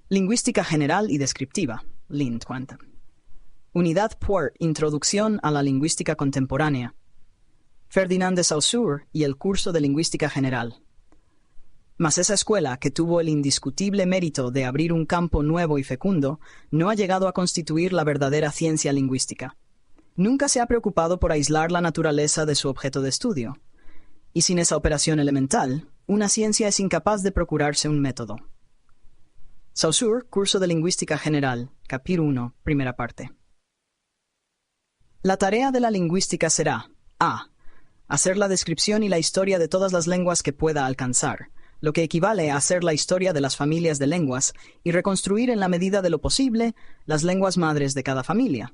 Lingüística general y descriptiva, LIN 20. Unidad por Introducción a la lingüística contemporánea. Ferdinand de Saussure y el curso de lingüística general. Mas esa escuela, que tuvo el indiscutible mérito de abrir un campo nuevo y fecundo, no ha llegado a constituir la verdadera ciencia lingüística. Nunca se ha preocupado por aislar la naturaleza de su objeto de estudio. Y sin esa operación elemental, una ciencia es incapaz de procurarse un método. Saussure, Curso de Lingüística General, capítulo 1, primera parte. La tarea de la lingüística será: a. Hacer la descripción y la historia de todas las lenguas que pueda alcanzar, lo que equivale a hacer la historia de las familias de lenguas y reconstruir en la medida de lo posible las lenguas madres de cada familia.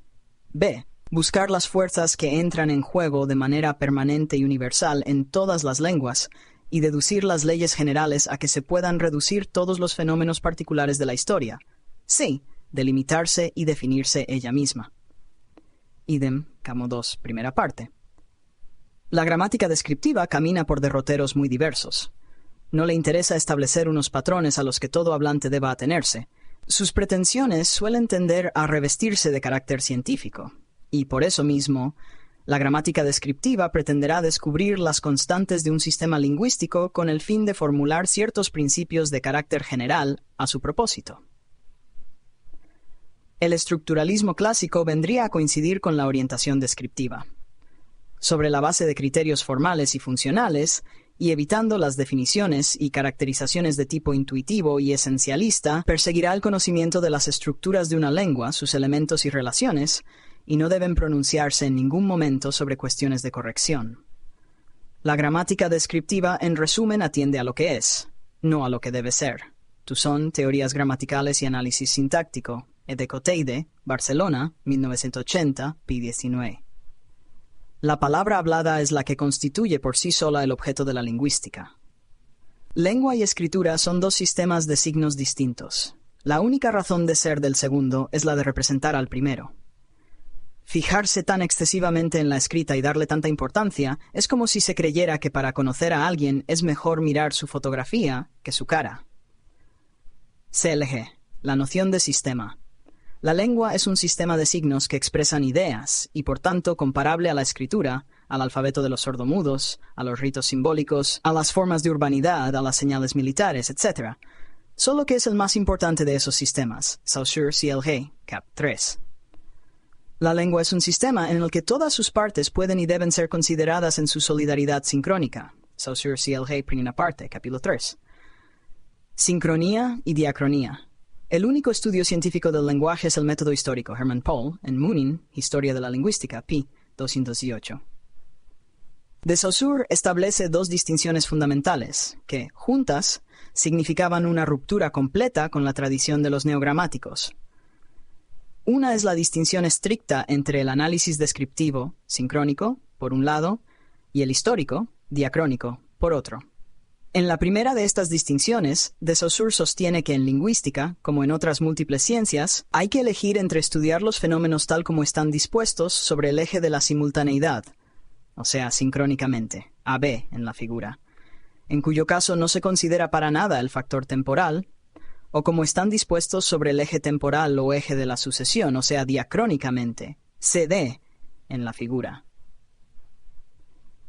b. Buscar las fuerzas que entran en juego de manera permanente y universal en todas las lenguas, y deducir las leyes generales a que se puedan reducir todos los fenómenos particulares de la historia. c. Delimitarse y definirse ella misma. Idem, camo 2, primera parte. La gramática descriptiva camina por derroteros muy diversos. No le interesa establecer unos patrones a los que todo hablante deba atenerse. Sus pretensiones suelen tender a revestirse de carácter científico, y por eso mismo, la gramática descriptiva pretenderá descubrir las constantes de un sistema lingüístico con el fin de formular ciertos principios de carácter general a su propósito. El estructuralismo clásico vendría a coincidir con la orientación descriptiva. Sobre la base de criterios formales y funcionales, y evitando las definiciones y caracterizaciones de tipo intuitivo y esencialista, perseguirá el conocimiento de las estructuras de una lengua, sus elementos y relaciones, y no deben pronunciarse en ningún momento sobre cuestiones de corrección. La gramática descriptiva, en resumen, atiende a lo que es, no a lo que debe ser. Toussaint, Teorías gramaticales y análisis sintáctico, Edecoteide, Barcelona, 1980, p. 19. La palabra hablada es la que constituye por sí sola el objeto de la lingüística. Lengua y escritura son dos sistemas de signos distintos. La única razón de ser del segundo es la de representar al primero. Fijarse tan excesivamente en la escrita y darle tanta importancia es como si se creyera que para conocer a alguien es mejor mirar su fotografía que su cara. CLG, la noción de sistema. La lengua es un sistema de signos que expresan ideas y, por tanto, comparable a la escritura, al alfabeto de los sordomudos, a los ritos simbólicos, a las formas de urbanidad, a las señales militares, etc. Solo que es el más importante de esos sistemas. Saussure, CLG, cap. 3. La lengua es un sistema en el que todas sus partes pueden y deben ser consideradas en su solidaridad sincrónica. Saussure, CLG, primera parte, capítulo 3. Sincronía y diacronía. El único estudio científico del lenguaje es el método histórico. Hermann Pohl, en Munin, Historia de la Lingüística, p. 208. De Saussure establece dos distinciones fundamentales, que, juntas, significaban una ruptura completa con la tradición de los neogramáticos. Una es la distinción estricta entre el análisis descriptivo, sincrónico, por un lado, y el histórico, diacrónico, por otro. En la primera de estas distinciones, de Saussure sostiene que en lingüística, como en otras múltiples ciencias, hay que elegir entre estudiar los fenómenos tal como están dispuestos sobre el eje de la simultaneidad, o sea, sincrónicamente, AB en la figura, en cuyo caso no se considera para nada el factor temporal, o como están dispuestos sobre el eje temporal o eje de la sucesión, o sea, diacrónicamente, CD en la figura.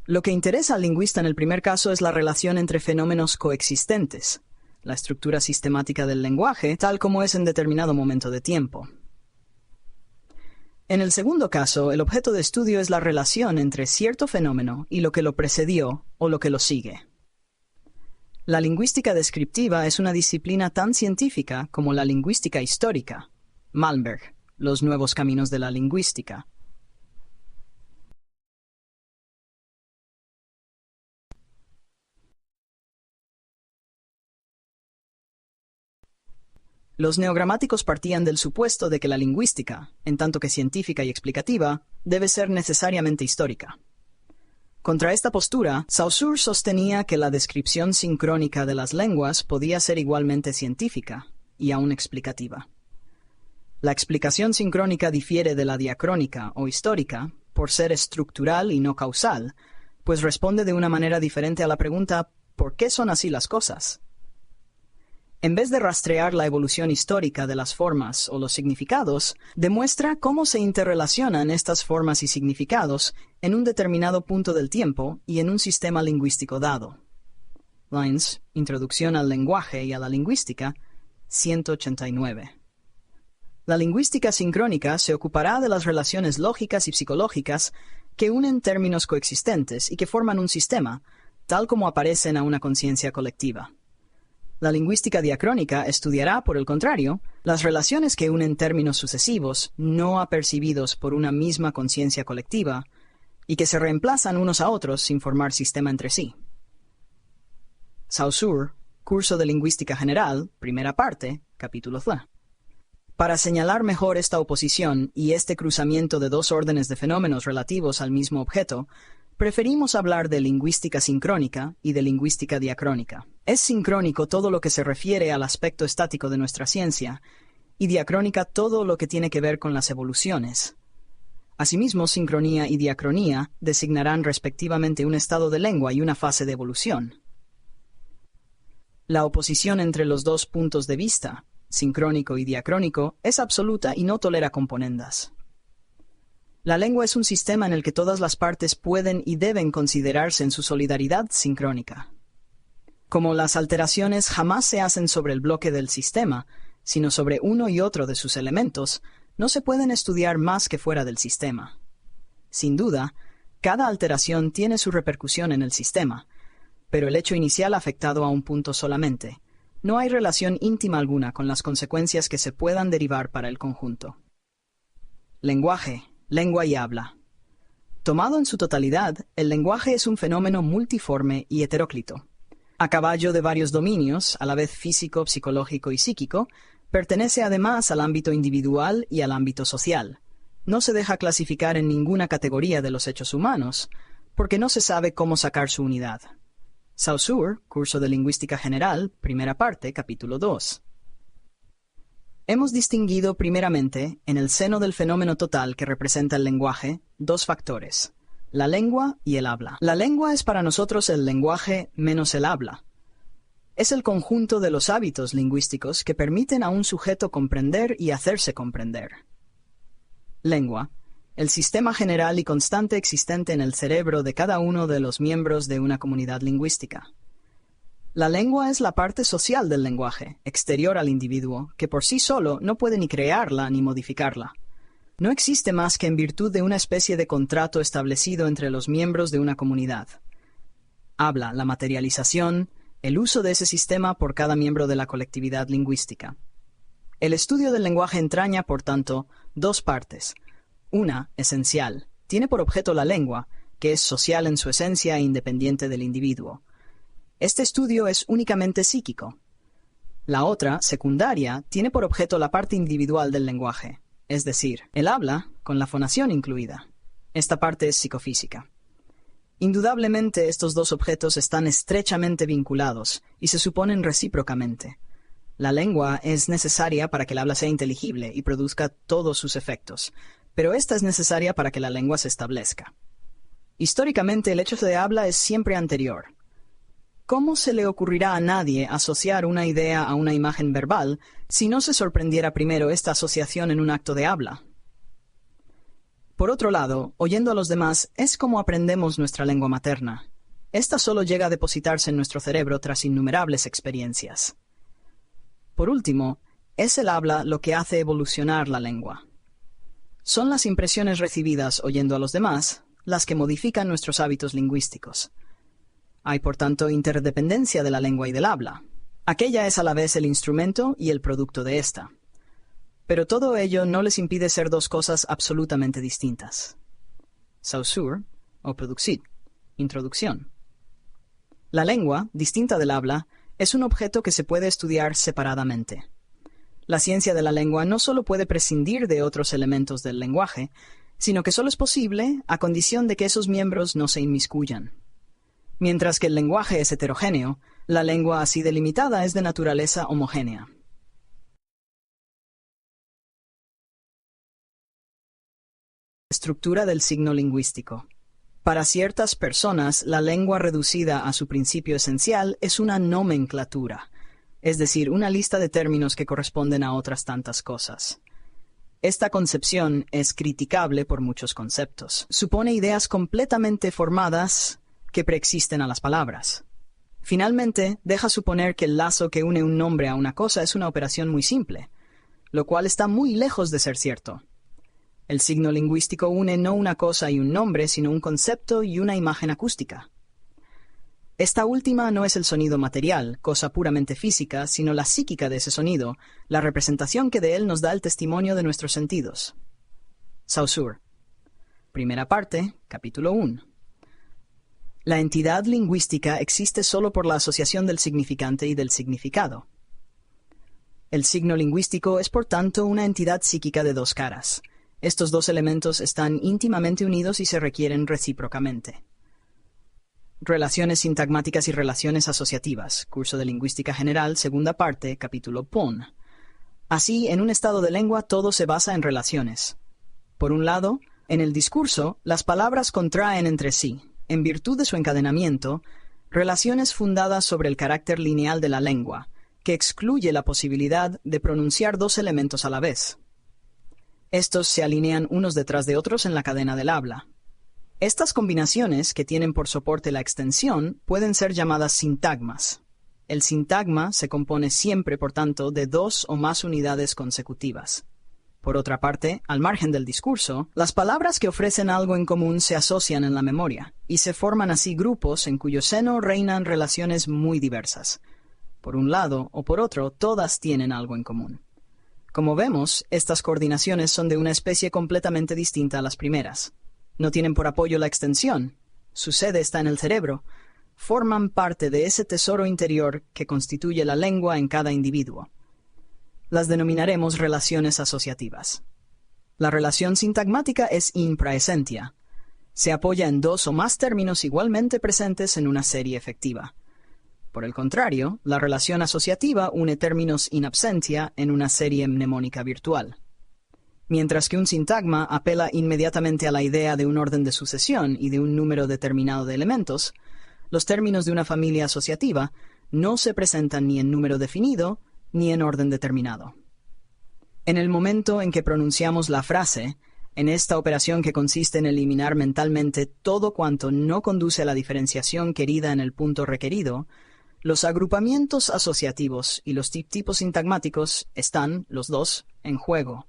Lo que interesa al lingüista en el primer caso es la relación entre fenómenos coexistentes, la estructura sistemática del lenguaje, tal como es en determinado momento de tiempo. En el segundo caso, el objeto de estudio es la relación entre cierto fenómeno y lo que lo precedió o lo que lo sigue. La lingüística descriptiva es una disciplina tan científica como la lingüística histórica. Malmberg, Los nuevos caminos de la lingüística. Los neogramáticos partían del supuesto de que la lingüística, en tanto que científica y explicativa, debe ser necesariamente histórica. Contra esta postura, Saussure sostenía que la descripción sincrónica de las lenguas podía ser igualmente científica y aún explicativa. La explicación sincrónica difiere de la diacrónica o histórica por ser estructural y no causal, pues responde de una manera diferente a la pregunta ¿por qué son así las cosas? En vez de rastrear la evolución histórica de las formas o los significados, demuestra cómo se interrelacionan estas formas y significados en un determinado punto del tiempo y en un sistema lingüístico dado. Lines, Introducción al lenguaje y a la lingüística, 189. La lingüística sincrónica se ocupará de las relaciones lógicas y psicológicas que unen términos coexistentes y que forman un sistema, tal como aparecen a una conciencia colectiva. La lingüística diacrónica estudiará, por el contrario, las relaciones que unen términos sucesivos no apercibidos por una misma conciencia colectiva y que se reemplazan unos a otros sin formar sistema entre sí. Saussure, Curso de Lingüística General, primera parte, capítulo C. Para señalar mejor esta oposición y este cruzamiento de dos órdenes de fenómenos relativos al mismo objeto, preferimos hablar de lingüística sincrónica y de lingüística diacrónica. Es sincrónico todo lo que se refiere al aspecto estático de nuestra ciencia, y diacrónica todo lo que tiene que ver con las evoluciones. Asimismo, sincronía y diacronía designarán respectivamente un estado de lengua y una fase de evolución. La oposición entre los dos puntos de vista, sincrónico y diacrónico, es absoluta y no tolera componendas. La lengua es un sistema en el que todas las partes pueden y deben considerarse en su solidaridad sincrónica. Como las alteraciones jamás se hacen sobre el bloque del sistema, sino sobre uno y otro de sus elementos, no se pueden estudiar más que fuera del sistema. Sin duda, cada alteración tiene su repercusión en el sistema, pero el hecho inicial afectado a un punto solamente. No hay relación íntima alguna con las consecuencias que se puedan derivar para el conjunto. Lenguaje, lengua y habla. Tomado en su totalidad, el lenguaje es un fenómeno multiforme y heteróclito. A caballo de varios dominios, a la vez físico, psicológico y psíquico, pertenece además al ámbito individual y al ámbito social. No se deja clasificar en ninguna categoría de los hechos humanos, porque no se sabe cómo sacar su unidad. Saussure, Curso de Lingüística General, primera parte, capítulo 2. Hemos distinguido primeramente, en el seno del fenómeno total que representa el lenguaje, dos factores, la lengua y el habla. La lengua es para nosotros el lenguaje menos el habla. Es el conjunto de los hábitos lingüísticos que permiten a un sujeto comprender y hacerse comprender. Lengua, el sistema general y constante existente en el cerebro de cada uno de los miembros de una comunidad lingüística. La lengua es la parte social del lenguaje, exterior al individuo, que por sí solo no puede ni crearla ni modificarla. No existe más que en virtud de una especie de contrato establecido entre los miembros de una comunidad. Habla, la materialización, el uso de ese sistema por cada miembro de la colectividad lingüística. El estudio del lenguaje entraña, por tanto, dos partes. Una, esencial, tiene por objeto la lengua, que es social en su esencia e independiente del individuo. Este estudio es únicamente psíquico. La otra, secundaria, tiene por objeto la parte individual del lenguaje, es decir, el habla, con la fonación incluida. Esta parte es psicofísica. Indudablemente estos dos objetos están estrechamente vinculados y se suponen recíprocamente. La lengua es necesaria para que el habla sea inteligible y produzca todos sus efectos, pero esta es necesaria para que la lengua se establezca. Históricamente el hecho de habla es siempre anterior. ¿Cómo se le ocurrirá a nadie asociar una idea a una imagen verbal si no se sorprendiera primero esta asociación en un acto de habla? Por otro lado, oyendo a los demás es como aprendemos nuestra lengua materna. Esta solo llega a depositarse en nuestro cerebro tras innumerables experiencias. Por último, es el habla lo que hace evolucionar la lengua. Son las impresiones recibidas oyendo a los demás las que modifican nuestros hábitos lingüísticos. Hay, por tanto, interdependencia de la lengua y del habla. Aquella es a la vez el instrumento y el producto de ésta. Pero todo ello no les impide ser dos cosas absolutamente distintas. Saussure, o Producit, Introducción. La lengua, distinta del habla, es un objeto que se puede estudiar separadamente. La ciencia de la lengua no solo puede prescindir de otros elementos del lenguaje, sino que solo es posible a condición de que esos miembros no se inmiscuyan. Mientras que el lenguaje es heterogéneo, la lengua así delimitada es de naturaleza homogénea. Estructura del signo lingüístico. Para ciertas personas, la lengua reducida a su principio esencial es una nomenclatura. es decir, una lista de términos que corresponden a otras tantas cosas. Esta concepción es criticable por muchos conceptos. Supone ideas completamente formadas que preexisten a las palabras. Finalmente, deja suponer que el lazo que une un nombre a una cosa es una operación muy simple, lo cual está muy lejos de ser cierto. El signo lingüístico une no una cosa y un nombre, sino un concepto y una imagen acústica. Esta última no es el sonido material, cosa puramente física, sino la psíquica de ese sonido, la representación que de él nos da el testimonio de nuestros sentidos. Saussure. Primera parte, capítulo 1. La entidad lingüística existe solo por la asociación del significante y del significado. El signo lingüístico es, por tanto, una entidad psíquica de dos caras. Estos dos elementos están íntimamente unidos y se requieren recíprocamente. Relaciones sintagmáticas y relaciones asociativas. Curso de Lingüística General, segunda parte, capítulo PON. Así, en un estado de lengua todo se basa en relaciones. Por un lado, en el discurso, las palabras contraen entre sí, en virtud de su encadenamiento, relaciones fundadas sobre el carácter lineal de la lengua, que excluye la posibilidad de pronunciar dos elementos a la vez. Estos se alinean unos detrás de otros en la cadena del habla. Estas combinaciones, que tienen por soporte la extensión, pueden ser llamadas sintagmas. El sintagma se compone siempre, por tanto, de dos o más unidades consecutivas. Por otra parte, al margen del discurso, las palabras que ofrecen algo en común se asocian en la memoria, y se forman así grupos en cuyo seno reinan relaciones muy diversas. Por un lado o por otro, todas tienen algo en común. Como vemos, estas coordinaciones son de una especie completamente distinta a las primeras. No tienen por apoyo la extensión, su sede está en el cerebro, forman parte de ese tesoro interior que constituye la lengua en cada individuo. Las denominaremos relaciones asociativas. La relación sintagmática es impraesentia. Se apoya en dos o más términos igualmente presentes en una serie efectiva. Por el contrario, la relación asociativa une términos in absentia en una serie mnemónica virtual. Mientras que un sintagma apela inmediatamente a la idea de un orden de sucesión y de un número determinado de elementos, los términos de una familia asociativa no se presentan ni en número definido ni en orden determinado. En el momento en que pronunciamos la frase, en esta operación que consiste en eliminar mentalmente todo cuanto no conduce a la diferenciación querida en el punto requerido, los agrupamientos asociativos y los tipos sintagmáticos están, los dos, en juego.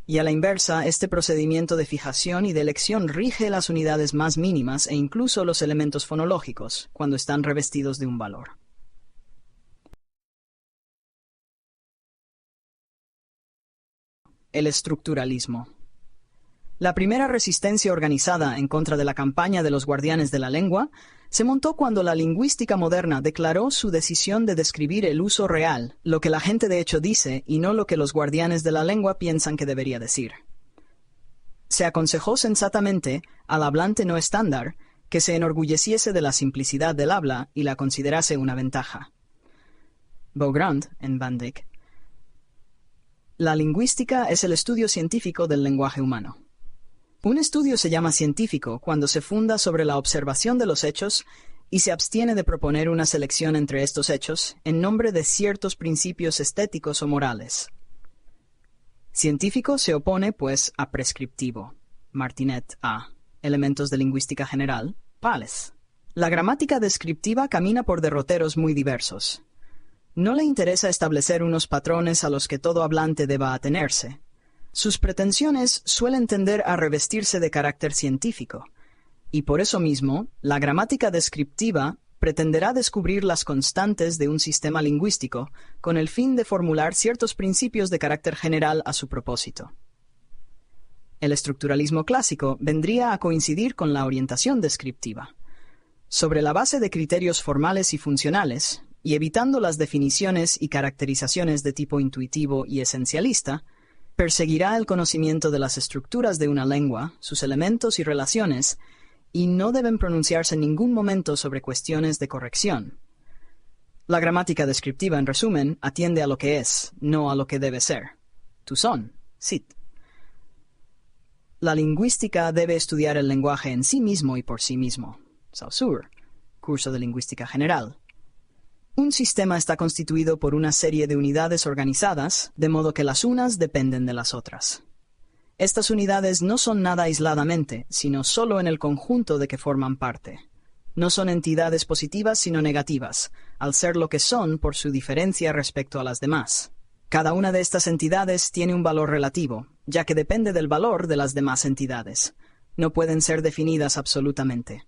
Y a la inversa, este procedimiento de fijación y de elección rige las unidades más mínimas e incluso los elementos fonológicos, cuando están revestidos de un valor. El estructuralismo. La primera resistencia organizada en contra de la campaña de los guardianes de la lengua se montó cuando la lingüística moderna declaró su decisión de describir el uso real, lo que la gente de hecho dice y no lo que los guardianes de la lengua piensan que debería decir. Se aconsejó sensatamente al hablante no estándar que se enorgulleciese de la simplicidad del habla y la considerase una ventaja. Beaugrand, en Van Dyck. La lingüística es el estudio científico del lenguaje humano. Un estudio se llama científico cuando se funda sobre la observación de los hechos y se abstiene de proponer una selección entre estos hechos en nombre de ciertos principios estéticos o morales. Científico se opone, pues, a prescriptivo. Martinet A. Elementos de Lingüística General. Pales. La gramática descriptiva camina por derroteros muy diversos. No le interesa establecer unos patrones a los que todo hablante deba atenerse. Sus pretensiones suelen tender a revestirse de carácter científico, y por eso mismo, la gramática descriptiva pretenderá descubrir las constantes de un sistema lingüístico con el fin de formular ciertos principios de carácter general a su propósito. El estructuralismo clásico vendría a coincidir con la orientación descriptiva. Sobre la base de criterios formales y funcionales, y evitando las definiciones y caracterizaciones de tipo intuitivo y esencialista, perseguirá el conocimiento de las estructuras de una lengua, sus elementos y relaciones, y no deben pronunciarse en ningún momento sobre cuestiones de corrección. La gramática descriptiva, en resumen, atiende a lo que es, no a lo que debe ser. Toussaint, cit. La lingüística debe estudiar el lenguaje en sí mismo y por sí mismo. Saussure, Curso de Lingüística General. Un sistema está constituido por una serie de unidades organizadas, de modo que las unas dependen de las otras. Estas unidades no son nada aisladamente, sino solo en el conjunto de que forman parte. No son entidades positivas sino negativas, al ser lo que son por su diferencia respecto a las demás. Cada una de estas entidades tiene un valor relativo, ya que depende del valor de las demás entidades. No pueden ser definidas absolutamente.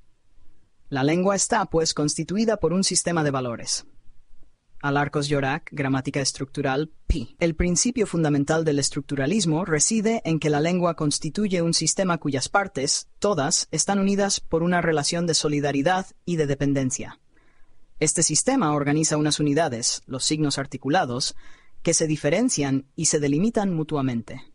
La lengua está, pues, constituida por un sistema de valores. Alarcos-Yorac, Gramática Estructural, p. El principio fundamental del estructuralismo reside en que la lengua constituye un sistema cuyas partes, todas, están unidas por una relación de solidaridad y de dependencia. Este sistema organiza unas unidades, los signos articulados, que se diferencian y se delimitan mutuamente.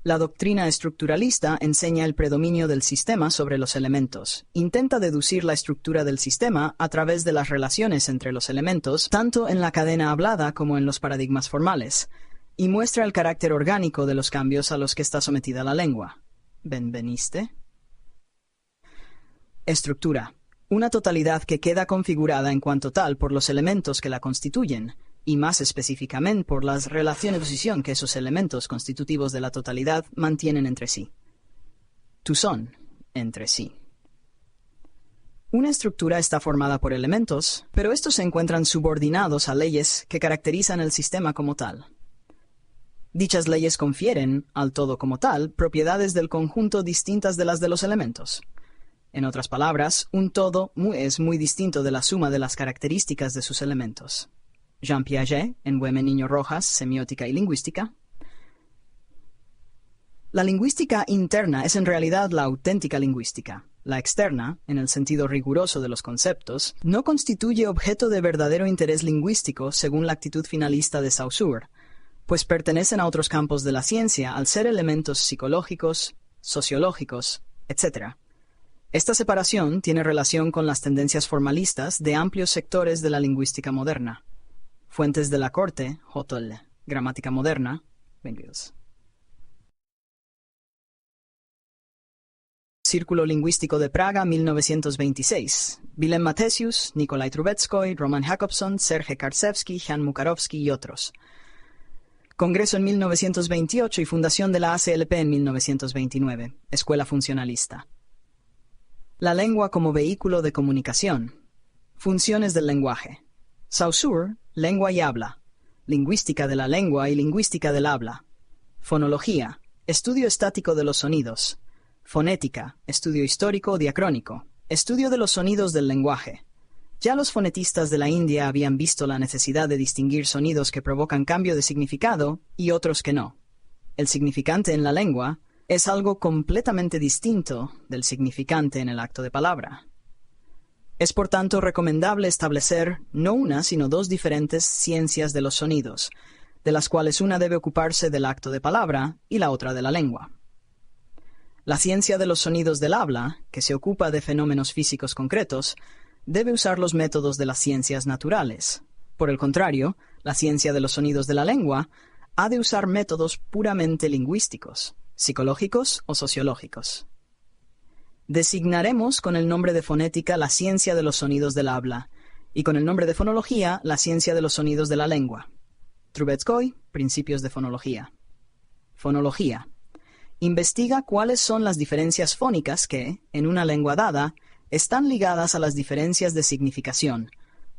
La doctrina estructuralista enseña el predominio del sistema sobre los elementos. Intenta deducir la estructura del sistema a través de las relaciones entre los elementos, tanto en la cadena hablada como en los paradigmas formales, y muestra el carácter orgánico de los cambios a los que está sometida la lengua. ¿Benveniste? Estructura. Una totalidad que queda configurada en cuanto tal por los elementos que la constituyen, y más específicamente por las relaciones de posición que esos elementos constitutivos de la totalidad mantienen entre sí. Tú son, entre sí. Una estructura está formada por elementos, pero estos se encuentran subordinados a leyes que caracterizan el sistema como tal. Dichas leyes confieren, al todo como tal, propiedades del conjunto distintas de las de los elementos. En otras palabras, un todo es muy distinto de la suma de las características de sus elementos. Jean Piaget, en Güemes Niño Rojas, Semiótica y Lingüística. La lingüística interna es en realidad la auténtica lingüística. La externa, en el sentido riguroso de los conceptos, no constituye objeto de verdadero interés lingüístico según la actitud finalista de Saussure, pues pertenecen a otros campos de la ciencia al ser elementos psicológicos, sociológicos, etc. Esta separación tiene relación con las tendencias formalistas de amplios sectores de la lingüística moderna. Fuentes de la Corte, Hottel, Gramática Moderna, Bengals. Círculo Lingüístico de Praga, 1926. Willem Mathesius, Nikolai Trubetskoy, Roman Jakobson, Serge Karczewski, Jan Mukarowski y otros. Congreso en 1928 y fundación de la ACLP en 1929. Escuela Funcionalista. La lengua como vehículo de comunicación. Funciones del lenguaje. Saussure, lengua y habla. Lingüística de la lengua y lingüística del habla. Fonología, estudio estático de los sonidos. Fonética, estudio histórico o diacrónico. Estudio de los sonidos del lenguaje. Ya los fonetistas de la India habían visto la necesidad de distinguir sonidos que provocan cambio de significado y otros que no. El significante en la lengua es algo completamente distinto del significante en el acto de palabra. Es por tanto recomendable establecer no una sino dos diferentes ciencias de los sonidos, de las cuales una debe ocuparse del acto de palabra y la otra de la lengua. La ciencia de los sonidos del habla, que se ocupa de fenómenos físicos concretos, debe usar los métodos de las ciencias naturales. Por el contrario, la ciencia de los sonidos de la lengua ha de usar métodos puramente lingüísticos, psicológicos o sociológicos. Designaremos con el nombre de fonética la ciencia de los sonidos del habla, y con el nombre de fonología la ciencia de los sonidos de la lengua. Trubetskoy, Principios de Fonología. Fonología. Investiga cuáles son las diferencias fónicas que, en una lengua dada, están ligadas a las diferencias de significación,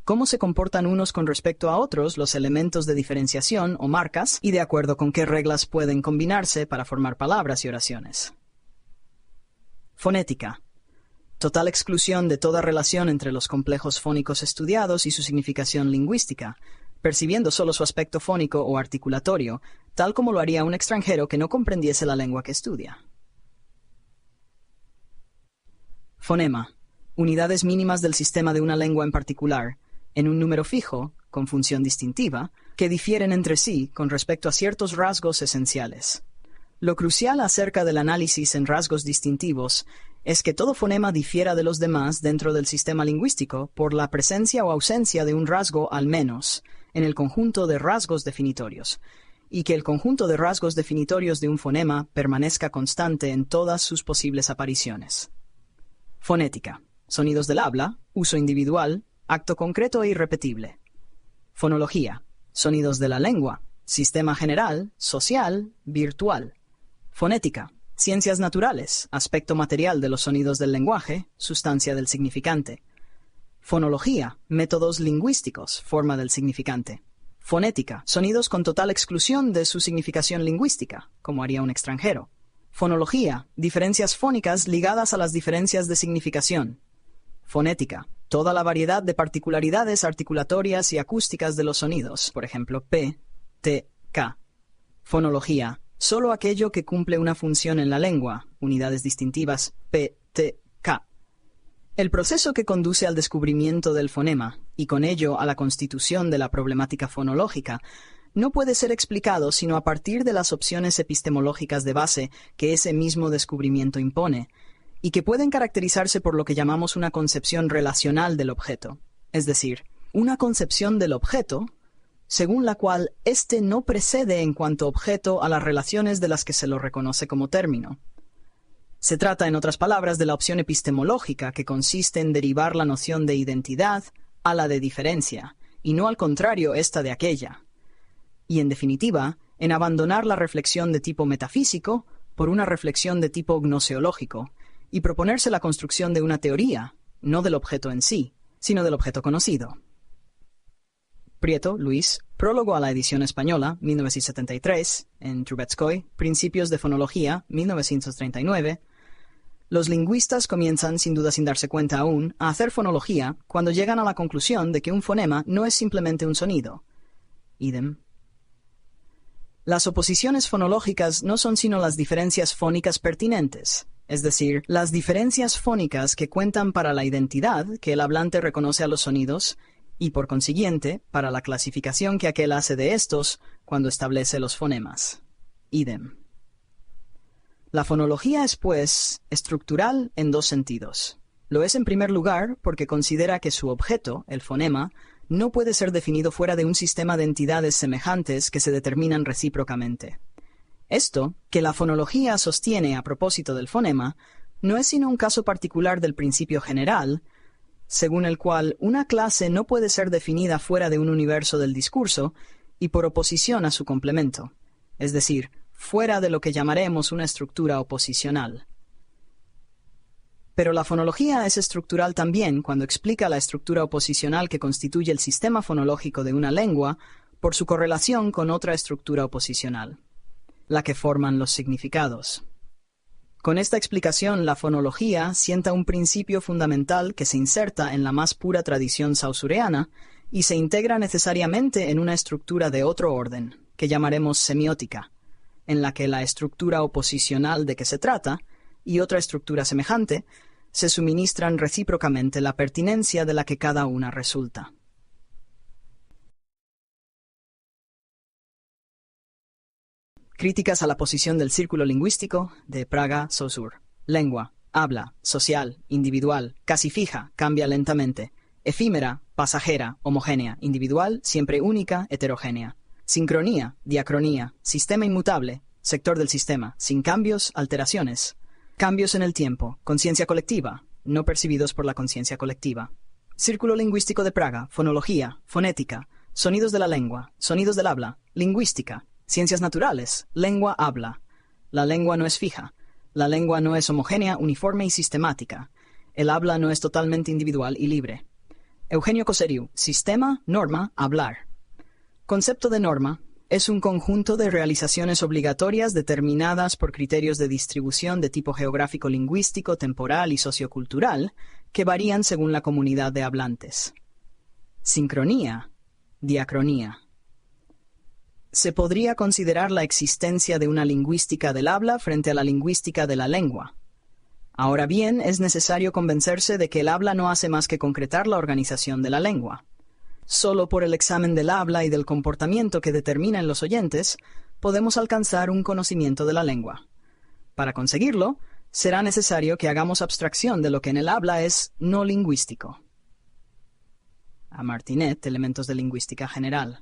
cómo se comportan unos con respecto a otros los elementos de diferenciación o marcas y de acuerdo con qué reglas pueden combinarse para formar palabras y oraciones. Fonética. Total exclusión de toda relación entre los complejos fónicos estudiados y su significación lingüística, percibiendo solo su aspecto fónico o articulatorio, tal como lo haría un extranjero que no comprendiese la lengua que estudia. Fonema. Unidades mínimas del sistema de una lengua en particular, en un número fijo, con función distintiva, que difieren entre sí con respecto a ciertos rasgos esenciales. Lo crucial acerca del análisis en rasgos distintivos es que todo fonema difiera de los demás dentro del sistema lingüístico por la presencia o ausencia de un rasgo al menos en el conjunto de rasgos definitorios, y que el conjunto de rasgos definitorios de un fonema permanezca constante en todas sus posibles apariciones. Fonética. Sonidos del habla, uso individual, acto concreto e irrepetible. Fonología, sonidos de la lengua, sistema general, social, virtual. Fonética, ciencias naturales, aspecto material de los sonidos del lenguaje, sustancia del significante. Fonología, métodos lingüísticos, forma del significante. Fonética, sonidos con total exclusión de su significación lingüística, como haría un extranjero. Fonología, diferencias fónicas ligadas a las diferencias de significación. Fonética, toda la variedad de particularidades articulatorias y acústicas de los sonidos, por ejemplo, P, T, K. Fonología, solo aquello que cumple una función en la lengua, unidades distintivas P, T, K. El proceso que conduce al descubrimiento del fonema, y con ello a la constitución de la problemática fonológica, no puede ser explicado sino a partir de las opciones epistemológicas de base que ese mismo descubrimiento impone, y que pueden caracterizarse por lo que llamamos una concepción relacional del objeto, es decir, una concepción del objeto según la cual éste no precede en cuanto objeto a las relaciones de las que se lo reconoce como término. Se trata, en otras palabras, de la opción epistemológica que consiste en derivar la noción de identidad a la de diferencia, y no al contrario esta de aquella. Y, en definitiva, en abandonar la reflexión de tipo metafísico por una reflexión de tipo gnoseológico, y proponerse la construcción de una teoría, no del objeto en sí, sino del objeto conocido. Prieto, Luis, Prólogo a la edición española, 1973, en Trubetskoy, Principios de Fonología, 1939. Los lingüistas comienzan, sin duda sin darse cuenta aún, a hacer fonología cuando llegan a la conclusión de que un fonema no es simplemente un sonido. Idem. Las oposiciones fonológicas no son sino las diferencias fónicas pertinentes, es decir, las diferencias fónicas que cuentan para la identidad que el hablante reconoce a los sonidos y, por consiguiente, para la clasificación que aquel hace de estos cuando establece los fonemas. Idem. La fonología es, pues, estructural en dos sentidos. Lo es en primer lugar porque considera que su objeto, el fonema, no puede ser definido fuera de un sistema de entidades semejantes que se determinan recíprocamente. Esto, que la fonología sostiene a propósito del fonema, no es sino un caso particular del principio general, según el cual una clase no puede ser definida fuera de un universo del discurso y por oposición a su complemento, es decir, fuera de lo que llamaremos una estructura oposicional. Pero la fonología es estructural también cuando explica la estructura oposicional que constituye el sistema fonológico de una lengua por su correlación con otra estructura oposicional, la que forman los significados. Con esta explicación, la fonología sienta un principio fundamental que se inserta en la más pura tradición saussureana y se integra necesariamente en una estructura de otro orden, que llamaremos semiótica, en la que la estructura oposicional de que se trata y otra estructura semejante se suministran recíprocamente la pertinencia de la que cada una resulta. Críticas a la posición del círculo lingüístico de Praga, Saussure. Lengua, habla, social, individual, casi fija, cambia lentamente. Efímera, pasajera, homogénea, individual, siempre única, heterogénea. Sincronía, diacronía, sistema inmutable, sector del sistema, sin cambios, alteraciones. Cambios en el tiempo, conciencia colectiva, no percibidos por la conciencia colectiva. Círculo lingüístico de Praga, fonología, fonética, sonidos de la lengua, sonidos del habla, lingüística, ciencias naturales, lengua, habla. La lengua no es fija, la lengua no es homogénea, uniforme y sistemática. El habla no es totalmente individual y libre. Eugenio Coseriu, sistema, norma, hablar. Concepto de norma es un conjunto de realizaciones obligatorias determinadas por criterios de distribución de tipo geográfico, lingüístico, temporal y sociocultural que varían según la comunidad de hablantes. Sincronía, diacronía. Se podría considerar la existencia de una lingüística del habla frente a la lingüística de la lengua. Ahora bien, es necesario convencerse de que el habla no hace más que concretar la organización de la lengua. Solo por el examen del habla y del comportamiento que determina en los oyentes, podemos alcanzar un conocimiento de la lengua. Para conseguirlo, será necesario que hagamos abstracción de lo que en el habla es no lingüístico. A Martinet, Elementos de Lingüística General.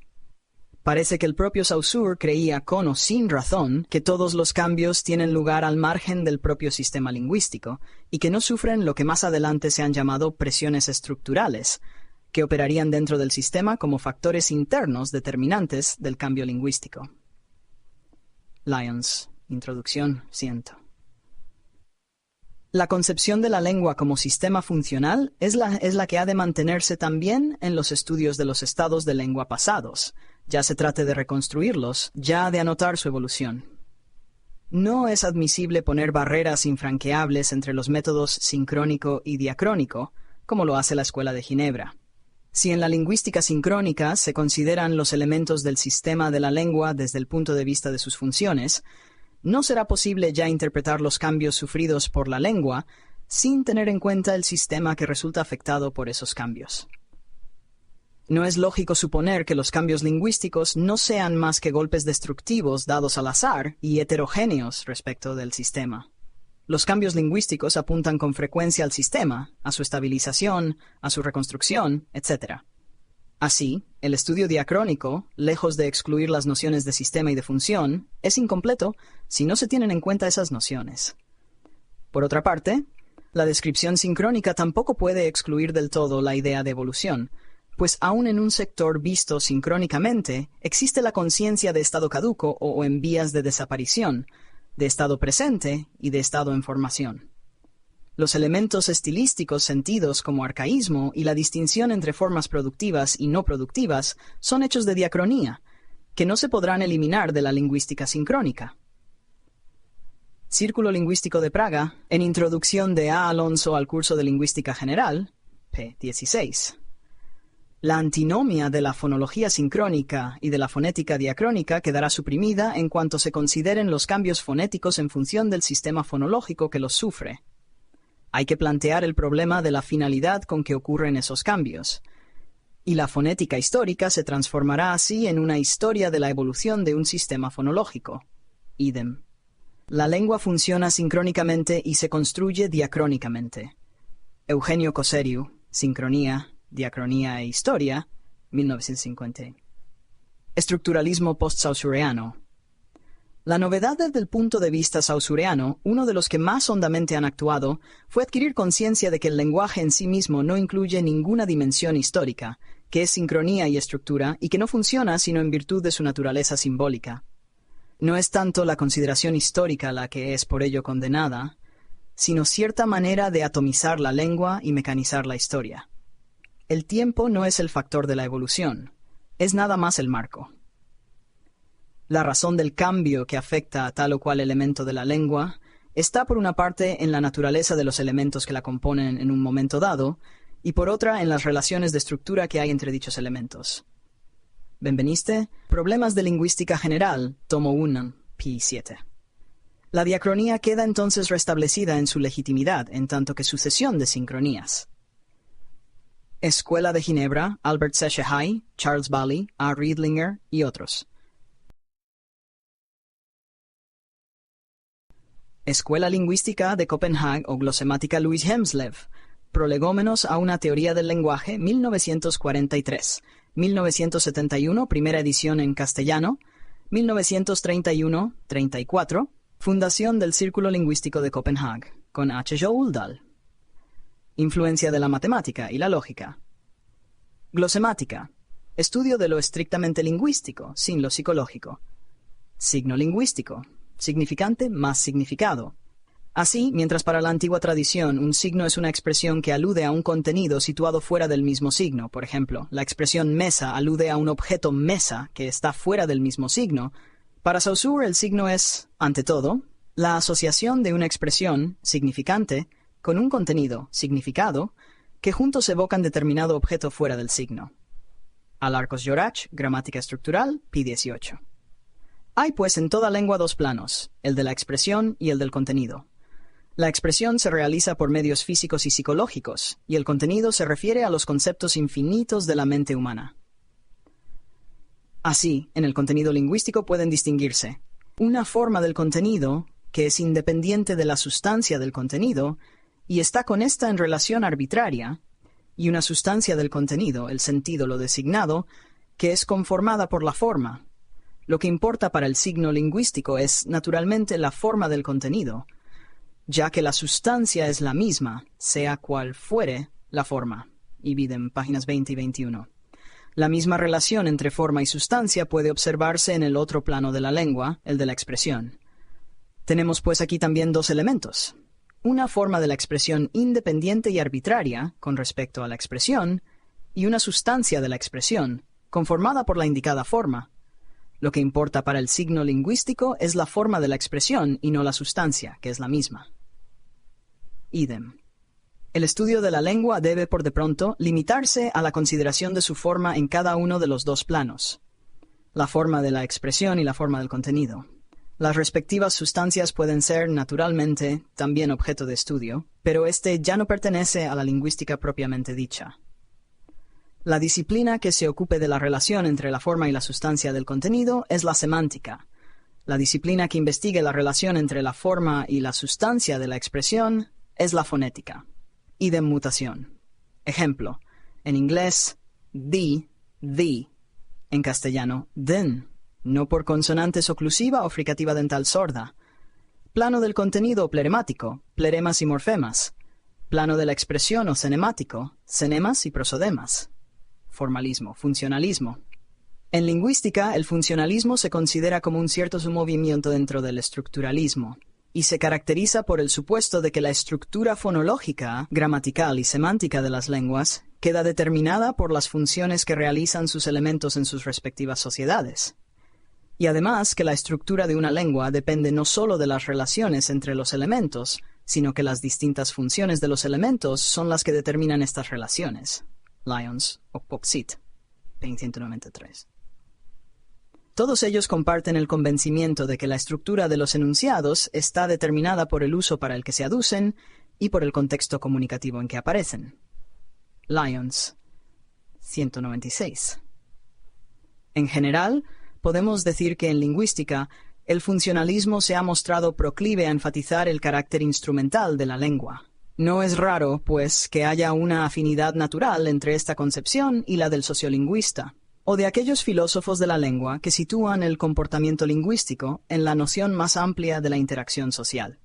Parece que el propio Saussure creía con o sin razón que todos los cambios tienen lugar al margen del propio sistema lingüístico y que no sufren lo que más adelante se han llamado presiones estructurales, que operarían dentro del sistema como factores internos determinantes del cambio lingüístico. Lyons, Introducción 100. La concepción de la lengua como sistema funcional es la que ha de mantenerse también en los estudios de los estados de lengua pasados. Ya se trate de reconstruirlos, ya de anotar su evolución. No es admisible poner barreras infranqueables entre los métodos sincrónico y diacrónico, como lo hace la Escuela de Ginebra. Si en la lingüística sincrónica se consideran los elementos del sistema de la lengua desde el punto de vista de sus funciones, no será posible ya interpretar los cambios sufridos por la lengua sin tener en cuenta el sistema que resulta afectado por esos cambios. No es lógico suponer que los cambios lingüísticos no sean más que golpes destructivos dados al azar y heterogéneos respecto del sistema. Los cambios lingüísticos apuntan con frecuencia al sistema, a su estabilización, a su reconstrucción, etc. Así, el estudio diacrónico, lejos de excluir las nociones de sistema y de función, es incompleto si no se tienen en cuenta esas nociones. Por otra parte, la descripción sincrónica tampoco puede excluir del todo la idea de evolución, pues aún en un sector visto sincrónicamente existe la conciencia de estado caduco o en vías de desaparición, de estado presente y de estado en formación. Los elementos estilísticos sentidos como arcaísmo y la distinción entre formas productivas y no productivas son hechos de diacronía, que no se podrán eliminar de la lingüística sincrónica. Círculo Lingüístico de Praga, en Introducción de A. Alonso al curso de Lingüística General, p. 16. La antinomia de la fonología sincrónica y de la fonética diacrónica quedará suprimida en cuanto se consideren los cambios fonéticos en función del sistema fonológico que los sufre. Hay que plantear el problema de la finalidad con que ocurren esos cambios. Y la fonética histórica se transformará así en una historia de la evolución de un sistema fonológico. Idem. La lengua funciona sincrónicamente y se construye diacrónicamente. Eugenio Coseriu, Sincronía, Diacronía e Historia, 1950. Estructuralismo post-saussureano. La novedad desde el punto de vista saussureano, uno de los que más hondamente han actuado, fue adquirir conciencia de que el lenguaje en sí mismo no incluye ninguna dimensión histórica, que es sincronía y estructura, y que no funciona sino en virtud de su naturaleza simbólica. No es tanto la consideración histórica la que es por ello condenada, sino cierta manera de atomizar la lengua y mecanizar la historia. El tiempo no es el factor de la evolución, es nada más el marco. La razón del cambio que afecta a tal o cual elemento de la lengua está por una parte en la naturaleza de los elementos que la componen en un momento dado, y por otra en las relaciones de estructura que hay entre dichos elementos. Benveniste, Problemas de Lingüística General, tomo 1, p. 7. La diacronía queda entonces restablecida en su legitimidad en tanto que sucesión de sincronías. Escuela de Ginebra, Albert Seche-Hay, Charles Bally, A. Riedlinger y otros. Escuela Lingüística de Copenhague o Glosemática Louis Hemslev, Prolegómenos a una teoría del lenguaje, 1943, 1971, primera edición en castellano, 1931-34, Fundación del Círculo Lingüístico de Copenhague, con H. J. Uldal. Influencia de la matemática y la lógica. Glosemática, estudio de lo estrictamente lingüístico, sin lo psicológico. Signo lingüístico, significante más significado. Así, mientras para la antigua tradición un signo es una expresión que alude a un contenido situado fuera del mismo signo, por ejemplo, la expresión mesa alude a un objeto mesa que está fuera del mismo signo, para Saussure el signo es, ante todo, la asociación de una expresión, significante, con un contenido, significado, que juntos evocan determinado objeto fuera del signo. Alarcos-Llorach, Gramática Estructural, p. 18. Hay pues en toda lengua dos planos, el de la expresión y el del contenido. La expresión se realiza por medios físicos y psicológicos, y el contenido se refiere a los conceptos infinitos de la mente humana. Así, en el contenido lingüístico pueden distinguirse una forma del contenido que es independiente de la sustancia del contenido y está con ésta en relación arbitraria, y una sustancia del contenido, el sentido, lo designado, que es conformada por la forma. Lo que importa para el signo lingüístico es, naturalmente, la forma del contenido, ya que la sustancia es la misma, sea cual fuere la forma. Ibidem, páginas 20 y 21. La misma relación entre forma y sustancia puede observarse en el otro plano de la lengua, el de la expresión. Tenemos pues aquí también dos elementos. Una forma de la expresión independiente y arbitraria con respecto a la expresión, y una sustancia de la expresión, conformada por la indicada forma. Lo que importa para el signo lingüístico es la forma de la expresión y no la sustancia, que es la misma. Idem. El estudio de la lengua debe, por de pronto, limitarse a la consideración de su forma en cada uno de los dos planos, la forma de la expresión y la forma del contenido. Las respectivas sustancias pueden ser, naturalmente, también objeto de estudio, pero este ya no pertenece a la lingüística propiamente dicha. La disciplina que se ocupe de la relación entre la forma y la sustancia del contenido es la semántica. La disciplina que investigue la relación entre la forma y la sustancia de la expresión es la fonética. Idem mutación. Ejemplo, en inglés, thee. En castellano, then, no por consonantes oclusiva o fricativa dental sorda. Plano del contenido pleremático, pleremas y morfemas. Plano de la expresión o cenemático, cenemas y prosodemas. Formalismo, funcionalismo. En lingüística, el funcionalismo se considera como un cierto submovimiento dentro del estructuralismo, y se caracteriza por el supuesto de que la estructura fonológica, gramatical y semántica de las lenguas queda determinada por las funciones que realizan sus elementos en sus respectivas sociedades. Y además que la estructura de una lengua depende no solo de las relaciones entre los elementos, sino que las distintas funciones de los elementos son las que determinan estas relaciones. Lyons, Opposit, 193. Todos ellos comparten el convencimiento de que la estructura de los enunciados está determinada por el uso para el que se aducen y por el contexto comunicativo en que aparecen. Lyons, 196. En general, podemos decir que en lingüística, el funcionalismo se ha mostrado proclive a enfatizar el carácter instrumental de la lengua. No es raro, pues, que haya una afinidad natural entre esta concepción y la del sociolingüista, o de aquellos filósofos de la lengua que sitúan el comportamiento lingüístico en la noción más amplia de la interacción social.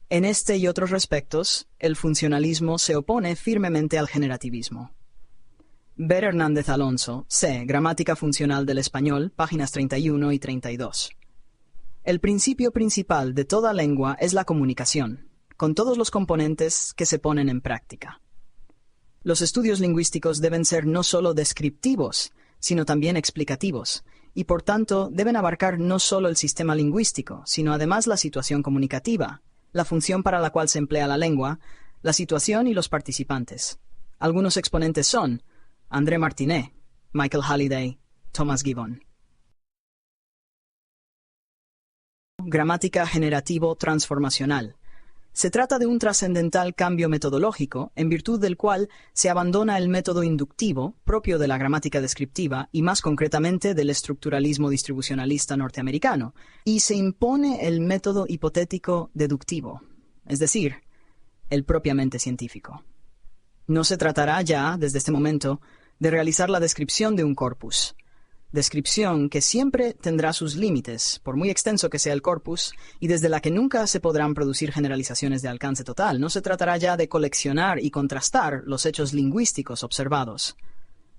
En este y otros respectos, el funcionalismo se opone firmemente al generativismo. Ver Hernández Alonso, C. Gramática funcional del español, páginas 31 y 32. El principio principal de toda lengua es la comunicación, con todos los componentes que se ponen en práctica. Los estudios lingüísticos deben ser no solo descriptivos, sino también explicativos, y por tanto deben abarcar no solo el sistema lingüístico, sino además la situación comunicativa, la función para la cual se emplea la lengua, la situación y los participantes. Algunos exponentes son André Martinet, Michael Halliday, Thomas Gibbon. Gramática generativo-transformacional. Se trata de un trascendental cambio metodológico, en virtud del cual se abandona el método inductivo, propio de la gramática descriptiva y más concretamente del estructuralismo distribucionalista norteamericano, y se impone el método hipotético deductivo, es decir, el propiamente científico. No se tratará ya, desde este momento, de realizar la descripción de un corpus, descripción que siempre tendrá sus límites, por muy extenso que sea el corpus, y desde la que nunca se podrán producir generalizaciones de alcance total. No se tratará ya de coleccionar y contrastar los hechos lingüísticos observados.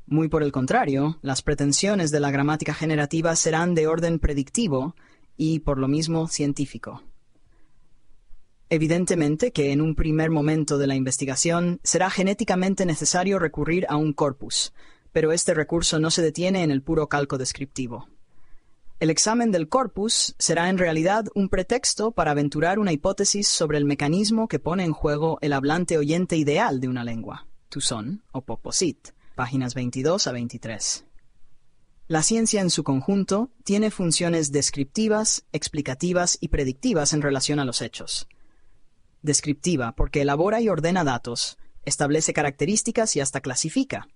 Muy por el contrario, las pretensiones de la gramática generativa serán de orden predictivo y, por lo mismo, científico. Evidentemente que en un primer momento de la investigación será genéticamente necesario recurrir a un corpus, pero este recurso no se detiene en el puro calco descriptivo. El examen del corpus será en realidad un pretexto para aventurar una hipótesis sobre el mecanismo que pone en juego el hablante oyente ideal de una lengua. Toussaint, Opposit, páginas 22 a 23. La ciencia en su conjunto tiene funciones descriptivas, explicativas y predictivas en relación a los hechos. Descriptiva, porque elabora y ordena datos, establece características y hasta clasifica.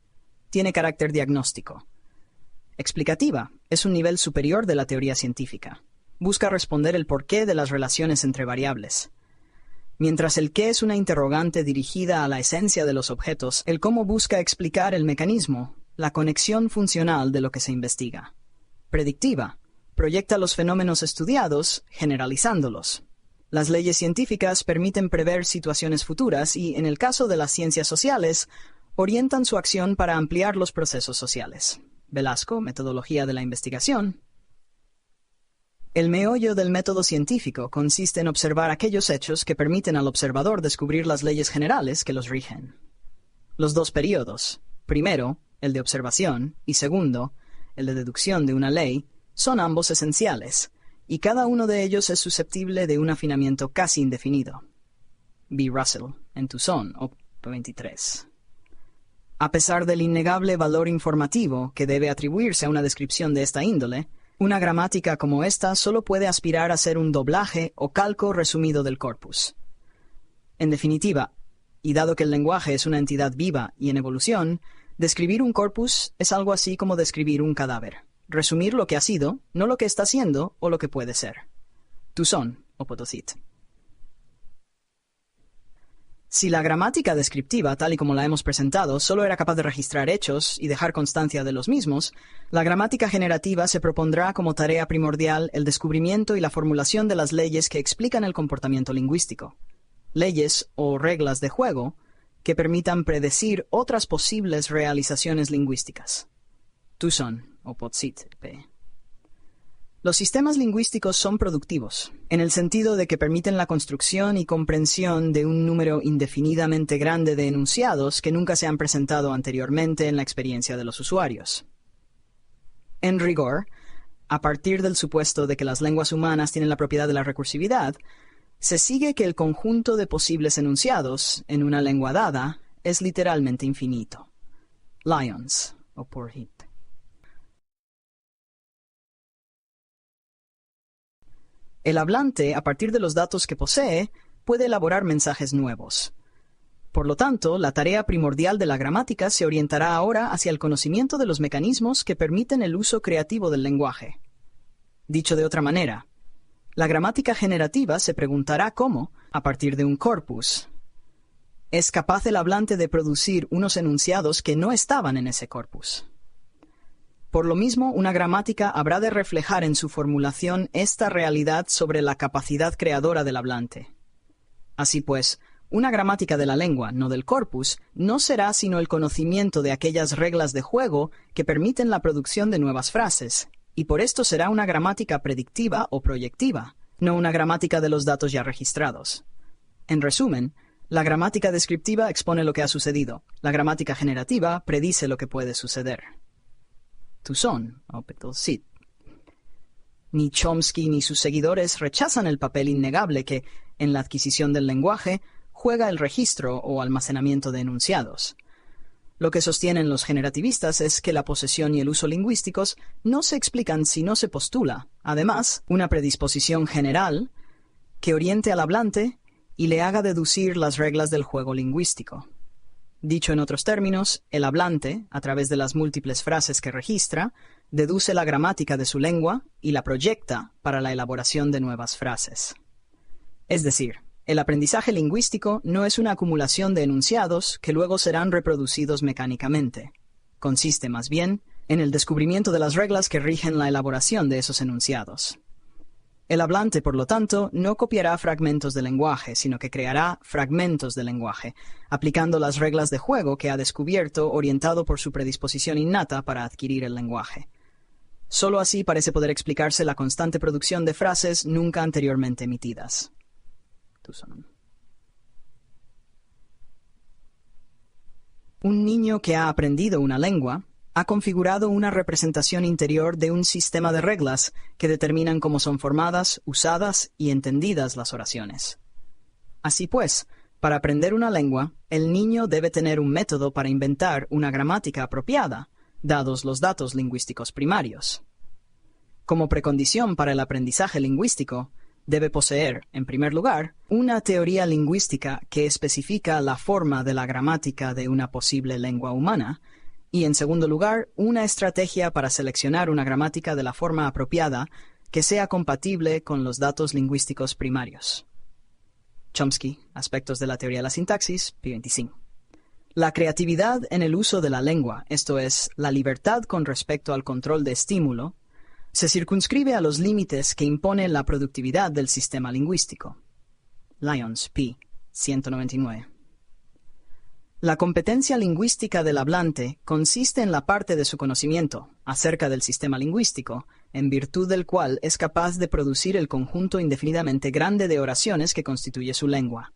Tiene carácter diagnóstico. Explicativa, es un nivel superior de la teoría científica. Busca responder el porqué de las relaciones entre variables. Mientras el qué es una interrogante dirigida a la esencia de los objetos, el cómo busca explicar el mecanismo, la conexión funcional de lo que se investiga. Predictiva, proyecta los fenómenos estudiados, generalizándolos. Las leyes científicas permiten prever situaciones futuras y, en el caso de las ciencias sociales, orientan su acción para ampliar los procesos sociales. Velasco, Metodología de la Investigación. El meollo del método científico consiste en observar aquellos hechos que permiten al observador descubrir las leyes generales que los rigen. Los dos períodos, primero, el de observación, y segundo, el de deducción de una ley, son ambos esenciales, y cada uno de ellos es susceptible de un afinamiento casi indefinido. B. Russell, en Tucson, op. 23. A pesar del innegable valor informativo que debe atribuirse a una descripción de esta índole, una gramática como esta solo puede aspirar a ser un doblaje o calco resumido del corpus. En definitiva, y dado que el lenguaje es una entidad viva y en evolución, describir un corpus es algo así como describir un cadáver. Resumir lo que ha sido, no lo que está siendo o lo que puede ser. Tucson, Opotosit. Si la gramática descriptiva, tal y como la hemos presentado, solo era capaz de registrar hechos y dejar constancia de los mismos, la gramática generativa se propondrá como tarea primordial el descubrimiento y la formulación de las leyes que explican el comportamiento lingüístico. Leyes o reglas de juego que permitan predecir otras posibles realizaciones lingüísticas. Tucson, Opotsit, p. Los sistemas lingüísticos son productivos, en el sentido de que permiten la construcción y comprensión de un número indefinidamente grande de enunciados que nunca se han presentado anteriormente en la experiencia de los usuarios. En rigor, a partir del supuesto de que las lenguas humanas tienen la propiedad de la recursividad, se sigue que el conjunto de posibles enunciados en una lengua dada es literalmente infinito. Lyons, o Purhit. El hablante, a partir de los datos que posee, puede elaborar mensajes nuevos. Por lo tanto, la tarea primordial de la gramática se orientará ahora hacia el conocimiento de los mecanismos que permiten el uso creativo del lenguaje. Dicho de otra manera, la gramática generativa se preguntará cómo, a partir de un corpus, es capaz el hablante de producir unos enunciados que no estaban en ese corpus. Por lo mismo, una gramática habrá de reflejar en su formulación esta realidad sobre la capacidad creadora del hablante. Así pues, una gramática de la lengua, no del corpus, no será sino el conocimiento de aquellas reglas de juego que permiten la producción de nuevas frases, y por esto será una gramática predictiva o proyectiva, no una gramática de los datos ya registrados. En resumen, la gramática descriptiva expone lo que ha sucedido, la gramática generativa predice lo que puede suceder. Tucson, Opetosit. Ni Chomsky ni sus seguidores rechazan el papel innegable que, en la adquisición del lenguaje, juega el registro o almacenamiento de enunciados. Lo que sostienen los generativistas es que la posesión y el uso lingüísticos no se explican si no se postula, además, una predisposición general que oriente al hablante y le haga deducir las reglas del juego lingüístico. Dicho en otros términos, el hablante, a través de las múltiples frases que registra, deduce la gramática de su lengua y la proyecta para la elaboración de nuevas frases. Es decir, el aprendizaje lingüístico no es una acumulación de enunciados que luego serán reproducidos mecánicamente. Consiste, más bien, en el descubrimiento de las reglas que rigen la elaboración de esos enunciados. El hablante, por lo tanto, no copiará fragmentos de lenguaje, sino que creará fragmentos de lenguaje, aplicando las reglas de juego que ha descubierto orientado por su predisposición innata para adquirir el lenguaje. Solo así parece poder explicarse la constante producción de frases nunca anteriormente emitidas. Un niño que ha aprendido una lengua ha configurado una representación interior de un sistema de reglas que determinan cómo son formadas, usadas y entendidas las oraciones. Así pues, para aprender una lengua, el niño debe tener un método para inventar una gramática apropiada, dados los datos lingüísticos primarios. Como precondición para el aprendizaje lingüístico, debe poseer, en primer lugar, una teoría lingüística que especifica la forma de la gramática de una posible lengua humana, y, en segundo lugar, una estrategia para seleccionar una gramática de la forma apropiada que sea compatible con los datos lingüísticos primarios. Chomsky, Aspectos de la teoría de la sintaxis, p. 25. La creatividad en el uso de la lengua, esto es, la libertad con respecto al control de estímulo, se circunscribe a los límites que impone la productividad del sistema lingüístico. Lyons, p. 199. La competencia lingüística del hablante consiste en la parte de su conocimiento acerca del sistema lingüístico, en virtud del cual es capaz de producir el conjunto indefinidamente grande de oraciones que constituye su lengua.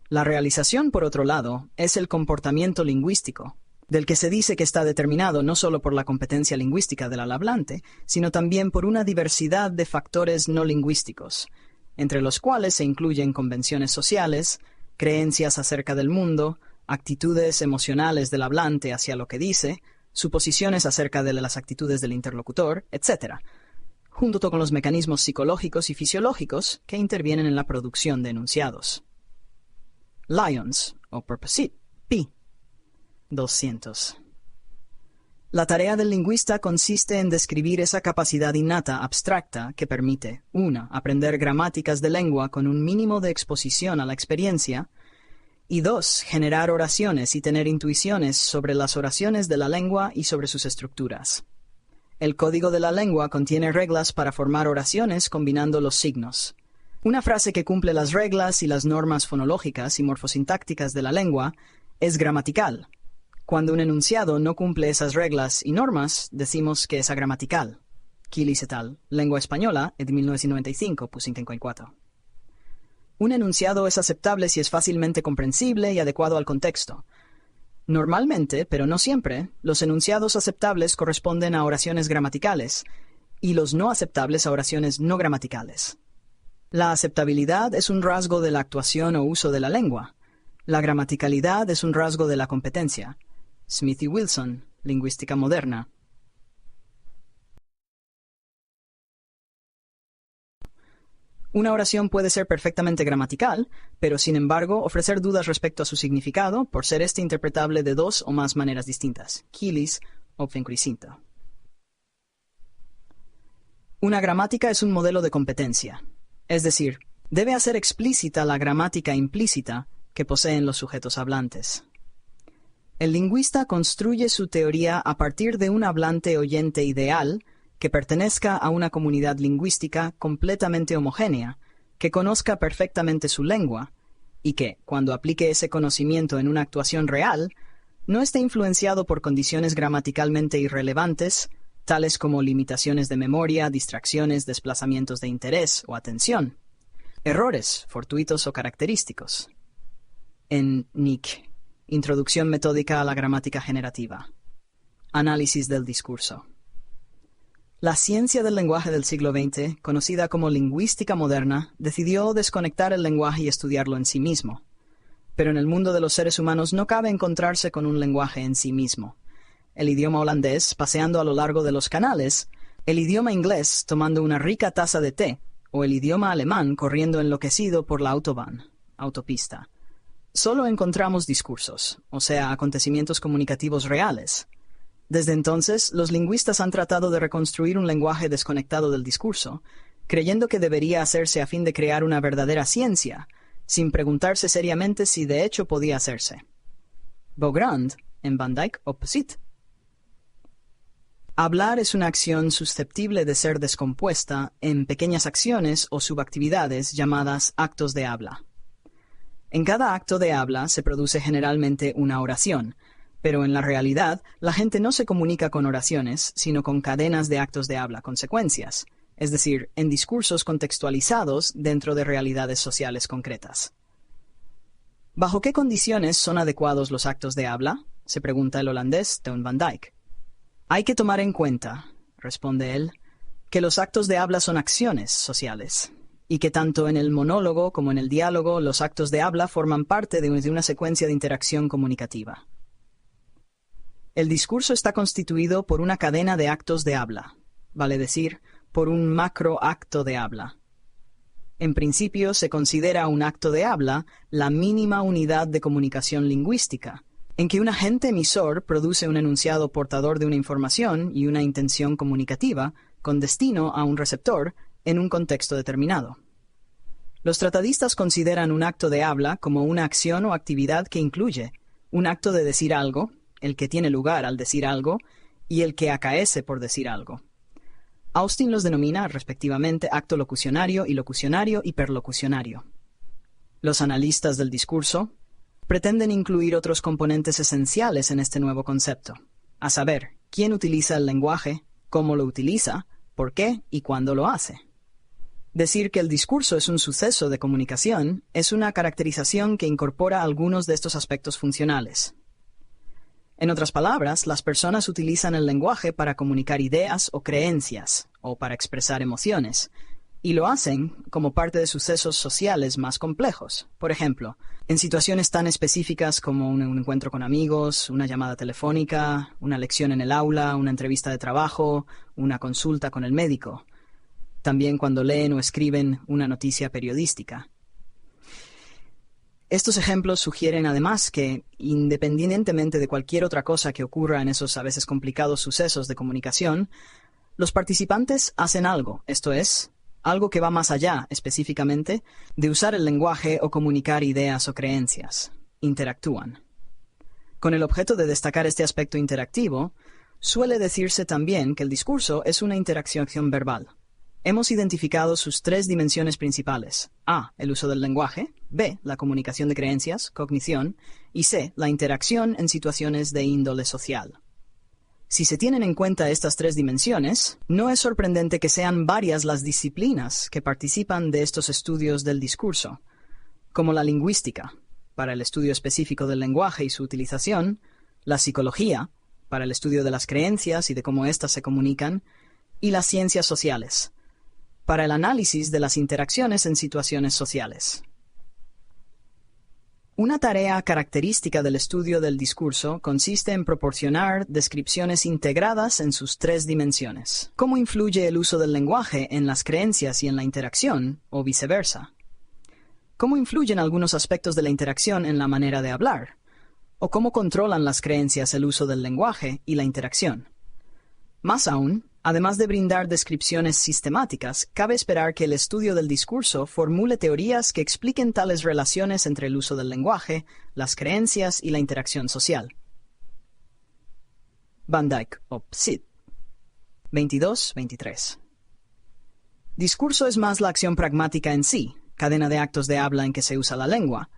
La realización, por otro lado, es el comportamiento lingüístico, del que se dice que está determinado no solo por la competencia lingüística del hablante, sino también por una diversidad de factores no lingüísticos, entre los cuales se incluyen convenciones sociales, creencias acerca del mundo, actitudes emocionales del hablante hacia lo que dice, suposiciones acerca de las actitudes del interlocutor, etc., junto con los mecanismos psicológicos y fisiológicos que intervienen en la producción de enunciados. Lyons, o Perposit, p. 200. La tarea del lingüista consiste en describir esa capacidad innata abstracta que permite, 1. Aprender gramáticas de lengua con un mínimo de exposición a la experiencia, y 2. Generar oraciones y tener intuiciones sobre las oraciones de la lengua y sobre sus estructuras. El código de la lengua contiene reglas para formar oraciones combinando los signos. Una frase que cumple las reglas y las normas fonológicas y morfosintácticas de la lengua es gramatical. Cuando un enunciado no cumple esas reglas y normas, decimos que es agramatical. Quilis et al. Lengua Española, ed 1995, pu 54. Un enunciado es aceptable si es fácilmente comprensible y adecuado al contexto. Normalmente, pero no siempre, los enunciados aceptables corresponden a oraciones gramaticales y los no aceptables a oraciones no gramaticales. La aceptabilidad es un rasgo de la actuación o uso de la lengua. La gramaticalidad es un rasgo de la competencia. Smith y Wilson, Lingüística Moderna. Una oración puede ser perfectamente gramatical, pero sin embargo ofrecer dudas respecto a su significado por ser éste interpretable de dos o más maneras distintas. Quilis, Opfencrisinta. Una gramática es un modelo de competencia, es decir, debe hacer explícita la gramática implícita que poseen los sujetos hablantes. El lingüista construye su teoría a partir de un hablante oyente ideal que pertenezca a una comunidad lingüística completamente homogénea, que conozca perfectamente su lengua, y que, cuando aplique ese conocimiento en una actuación real, no esté influenciado por condiciones gramaticalmente irrelevantes, tales como limitaciones de memoria, distracciones, desplazamientos de interés o atención, errores fortuitos o característicos. En Nick, Introducción metódica a la gramática generativa. Análisis del discurso. La ciencia del lenguaje del siglo XX, conocida como lingüística moderna, decidió desconectar el lenguaje y estudiarlo en sí mismo. Pero en el mundo de los seres humanos no cabe encontrarse con un lenguaje en sí mismo. El idioma holandés paseando a lo largo de los canales, el idioma inglés tomando una rica taza de té, o el idioma alemán corriendo enloquecido por la autobahn, autopista. Solo encontramos discursos, o sea, acontecimientos comunicativos reales. Desde entonces, los lingüistas han tratado de reconstruir un lenguaje desconectado del discurso, creyendo que debería hacerse a fin de crear una verdadera ciencia, sin preguntarse seriamente si de hecho podía hacerse. Beaugrand, en Van Dyck, Opposit. Hablar es una acción susceptible de ser descompuesta en pequeñas acciones o subactividades llamadas actos de habla. En cada acto de habla se produce generalmente una oración, pero en la realidad la gente no se comunica con oraciones, sino con cadenas de actos de habla consecuencias, es decir, en discursos contextualizados dentro de realidades sociales concretas. ¿Bajo qué condiciones son adecuados los actos de habla?, se pregunta el holandés Teun Van Dyck. Hay que tomar en cuenta, responde él, que los actos de habla son acciones sociales, y que tanto en el monólogo como en el diálogo los actos de habla forman parte de una secuencia de interacción comunicativa. El discurso está constituido por una cadena de actos de habla, vale decir, por un macroacto de habla. En principio se considera un acto de habla la mínima unidad de comunicación lingüística, en que un agente emisor produce un enunciado portador de una información y una intención comunicativa con destino a un receptor en un contexto determinado. Los tratadistas consideran un acto de habla como una acción o actividad que incluye un acto de decir algo, el que tiene lugar al decir algo, y el que acaece por decir algo. Austin los denomina, respectivamente, acto locucionario y perlocucionario. Los analistas del discurso pretenden incluir otros componentes esenciales en este nuevo concepto, a saber, quién utiliza el lenguaje, cómo lo utiliza, por qué y cuándo lo hace. Decir que el discurso es un suceso de comunicación es una caracterización que incorpora algunos de estos aspectos funcionales. En otras palabras, las personas utilizan el lenguaje para comunicar ideas o creencias, o para expresar emociones, y lo hacen como parte de sucesos sociales más complejos. Por ejemplo, en situaciones tan específicas como un encuentro con amigos, una llamada telefónica, una lección en el aula, una entrevista de trabajo, una consulta con el médico. También cuando leen o escriben una noticia periodística. Estos ejemplos sugieren además que, independientemente de cualquier otra cosa que ocurra en esos a veces complicados sucesos de comunicación, los participantes hacen algo, esto es, algo que va más allá, específicamente, de usar el lenguaje o comunicar ideas o creencias. Interactúan. Con el objeto de destacar este aspecto interactivo, suele decirse también que el discurso es una interacción verbal. Hemos identificado sus tres dimensiones principales. A, el uso del lenguaje. B, la comunicación de creencias, cognición. Y C, la interacción en situaciones de índole social. Si se tienen en cuenta estas tres dimensiones, no es sorprendente que sean varias las disciplinas que participan de estos estudios del discurso, como la lingüística, para el estudio específico del lenguaje y su utilización, la psicología, para el estudio de las creencias y de cómo éstas se comunican, y las ciencias sociales, para el análisis de las interacciones en situaciones sociales. Una tarea característica del estudio del discurso consiste en proporcionar descripciones integradas en sus tres dimensiones. ¿Cómo influye el uso del lenguaje en las creencias y en la interacción, o viceversa? ¿Cómo influyen algunos aspectos de la interacción en la manera de hablar? ¿O cómo controlan las creencias el uso del lenguaje y la interacción? Más aún, además de brindar descripciones sistemáticas, cabe esperar que el estudio del discurso formule teorías que expliquen tales relaciones entre el uso del lenguaje, las creencias y la interacción social. Van Dyck, op. Cit. 22-23. Discurso es más la acción pragmática en sí, cadena de actos de habla en que se usa la lengua,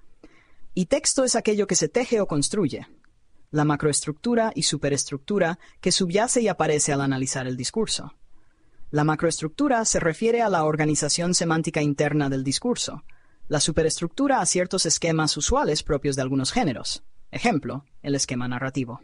y texto es aquello que se teje o construye, la macroestructura y superestructura que subyace y aparece al analizar el discurso. La macroestructura se refiere a la organización semántica interna del discurso, la superestructura a ciertos esquemas usuales propios de algunos géneros. Ejemplo, el esquema narrativo.